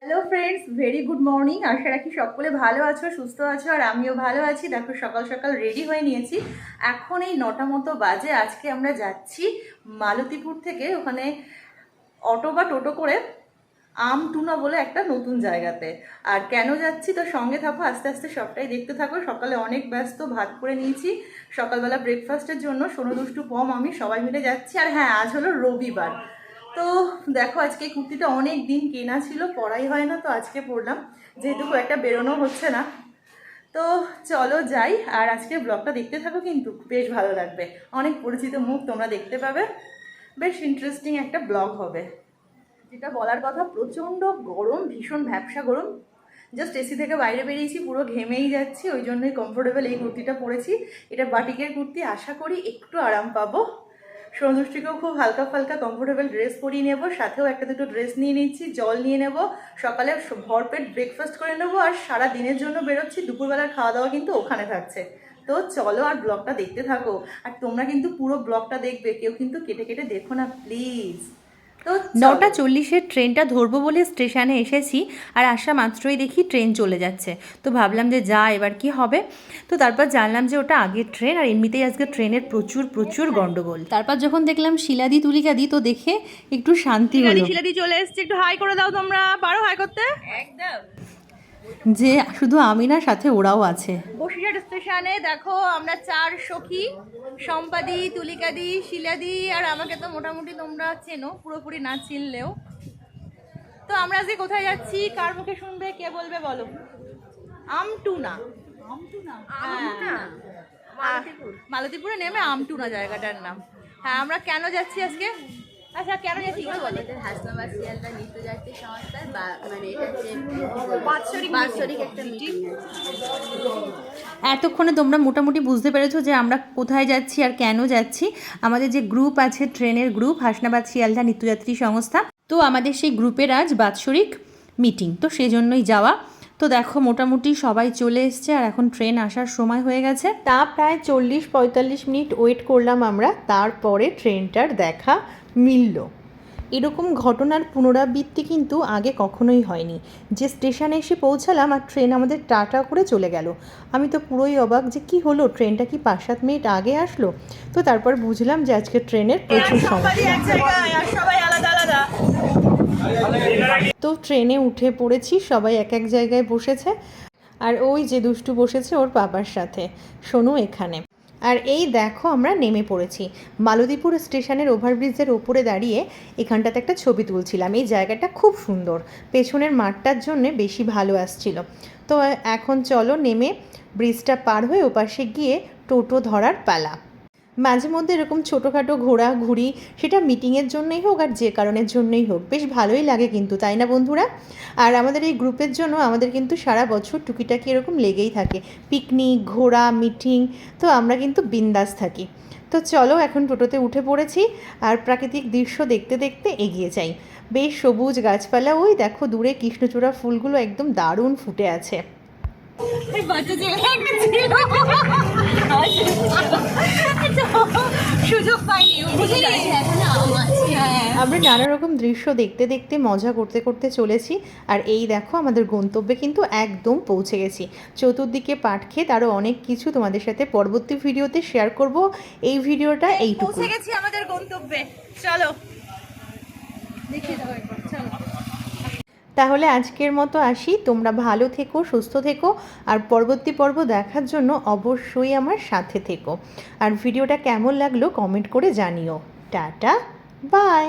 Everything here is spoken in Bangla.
Hello friends, very good morning. আশা রাখি সকলে ভালো আছো, সুস্থ আছো, আর আমিও ভালো আছি। দেখো সকাল সকাল রেডি হয়ে নিয়েছি। এখন এই 9টা মতো বাজে। আজকে আমরা যাচ্ছি মালতীপুর থেকে ওখানে অটো বা টোটো করে আমটুনা বলে একটা নতুন জায়গাতে। আর কেন যাচ্ছি তো সঙ্গে থাকো, আস্তে আস্তে সবটাই দেখতে থাকো। সকালে অনেক ব্যস্ত, ভাত করে নিয়েছি সকালবেলা ব্রেকফাস্টের জন্য। সোনু দুষ্টু পম আমি সবাই মিলে যাচ্ছি। আর হ্যাঁ, আজ হলো রবিবার। তো দেখো, আজকে কুর্তিটা অনেক দিন কেনা ছিল, পরাই হয় না, তো আজকে পরলাম, যেহেতু খুব একটা বেরোনো হচ্ছে না। তো চলো যাই। আর আজকে ব্লগটা দেখতে থাকো, কিন্তু বেশ ভালো লাগবে। অনেক পরিচিত মুখ তোমরা দেখতে পাবে। বেশ ইন্টারেস্টিং একটা ব্লগ হবে। যেটা বলার কথা, প্রচণ্ড গরম, ভীষণ ভ্যাপসা গরম। জাস্ট এসি থেকে বাইরে বেরিয়েছি, পুরো ঘেমেই যাচ্ছি। ওই জন্যই কমফোর্টেবল এই কুর্তিটা পরেছি। এটা বাটিকের কুর্তি, আশা করি একটু আরাম পাবো। সন্তুষ্টিকেও খুব হালকা ফালকা কমফোর্টেবল ড্রেস পরিয়ে নেবো, সাথেও একটা দুটো ড্রেস নিয়ে নিচ্ছি, জল নিয়ে নেবো, সকালে ভরপেট ব্রেকফাস্ট করে নেবো। আর সারা দিনের জন্য বেরোচ্ছি, দুপুরবেলার খাওয়া দাওয়া কিন্তু ওখানে থাকছে। তো চলো আর ব্লগটা দেখতে থাকো। আর তোমরা কিন্তু পুরো ব্লগটা দেখবে, কেউ কিন্তু কেটে কেটে দেখো না প্লিজ। তো 9:40-এর ট্রেনটা ধরবো বলে স্টেশনে এসেছি, আর আসা মাত্রই দেখি ট্রেন চলে যাচ্ছে। তো ভাবলাম যে যা এবার কি হবে। তো তারপর জানলাম যে ওটা আগের ট্রেন, আর এমনিতেই আজকে ট্রেনের প্রচুর প্রচুর গন্ডগোল। তারপর যখন দেখলাম শিলাদি তুলিকাদি, তো দেখে একটু শান্তি হলো। শিলাদি চলে এসছে, একটু হাই করে দাও। তোমরা পারো হাই করতে? একদম। যে শুধু আমি না, সাথে ওরাও আছে। বসিরহাট স্টেশনে দেখো আমরা 4 সখী, সম্পাদি, তুলিকাদি, শিলাদি, আর আমাকে তো মোটামুটি তোমরা চেনো, পুরোপুরি না চিনলেও। তো আমরা আজকে কোথায় যাচ্ছি, কার মুখে শুনবে, কে বলবে বলো? আমটুনা। মালতীপুরে নেমে আমটুনা জায়গাটার নাম। হ্যাঁ, আমরা কেন যাচ্ছি আজকে? আচ্ছা, কেন যাচ্ছি বলো? হাসনাবাদ শিয়ালদা নৃত্যযাত্রী সংস্থার মানে এটা হচ্ছে বাৎসরিক একটা মিটিং। এতক্ষণে তোমরা মোটামুটি বুঝতে পেরেছো যে আমরা কোথায় যাচ্ছি আর কেন যাচ্ছি। আমাদের যে গ্রুপ আছে, ট্রেনের গ্রুপ, হাসনাবাদ শিয়ালদা নৃত্যযাত্রী সংস্থা, তো আমাদের সেই গ্রুপের আজ বাৎসরিক মিটিং, তো সেজন্যই যাওয়া। তো দেখো মোটামুটি সবাই চলে এসছে, আর এখন ট্রেন আসার সময় হয়ে গেছে। তা প্রায় 40-45 মিনিট ওয়েট করলাম আমরা, তারপরে ট্রেনটার দেখা মিলল। এরকম ঘটনার পুনরাবৃত্তি কিন্তু আগে কখনোই হয়নি, যে স্টেশনে এসে পৌঁছালাম আর ট্রেন আমাদের টাটা করে চলে গেল। আমি তো পুরোই অবাক যে কি হলো, ট্রেনটা কি 5-7 মিনিট আগে আসলো। তো তারপর বুঝলাম যে আজকে ট্রেনের প্রচুর সমস্যা। তো ট্রেনে উঠে পড়েছি, সবাই এক এক জায়গায় বসেছে। আর ওই যে দুষ্টু বসেছে ওর বাবার সাথে, সোনু এখানে। আর এই দেখো আমরা নেমে পড়েছি মালতীপুর স্টেশনের ওভারব্রিজের ওপরে দাঁড়িয়ে এখানটাতে একটা ছবি তুলছিলাম। এই জায়গাটা খুব সুন্দর, পেছনের মাঠটার জন্যে বেশি ভালো আসছিল। তো এখন চলো নেমে ব্রিজটা পার হয়ে ওপাশে গিয়ে টোটো ধরার পালা। মাঝে মধ্যে এরকম ছোটোখাটো ঘোরাঘুরি, সেটা মিটিংয়ের জন্যই হোক আর যে কারণের জন্যই হোক, বেশ ভালোই লাগে কিন্তু, তাই না বন্ধুরা? আর আমাদের এই গ্রুপের জন্য আমাদের কিন্তু সারা বছর টুকিটাকি এরকম লেগেই থাকে, পিকনিক, ঘোরা, মিটিং। তো আমরা কিন্তু বিন্দাস থাকি। তো চলো এখন টোটোতে উঠে পড়েছি, আর প্রাকৃতিক দৃশ্য দেখতে দেখতে এগিয়ে যাই। বেশ সবুজ গাছপালা, ওই দেখো দূরে কৃষ্ণচূড়া ফুলগুলো একদম দারুণ ফুটে আছে। আমরা নানা রকম দৃশ্য দেখতে দেখতে মজা করতে করতে চলেছি। আর এই দেখো আমাদের গন্তব্যে কিন্তু একদম পৌঁছে গেছি। চতুর্দিকে পাটক্ষেত, আরও অনেক কিছু তোমাদের সাথে পরবর্তী ভিডিওতে শেয়ার করব। এই ভিডিওটা এইটুকু। পৌঁছে গেছি আমাদের গন্তব্যে, চলো দেখিয়ে দাও একবার, চলো। তাহলে আজকের মতো আসি, তোমরা ভালো থেকো, সুস্থ থেকো, আর পরবর্তী পর্ব দেখার জন্য অবশ্যই আমার সাথে থেকো। আর ভিডিওটা কেমন লাগলো কমেন্ট করে জানিও। Tata, by.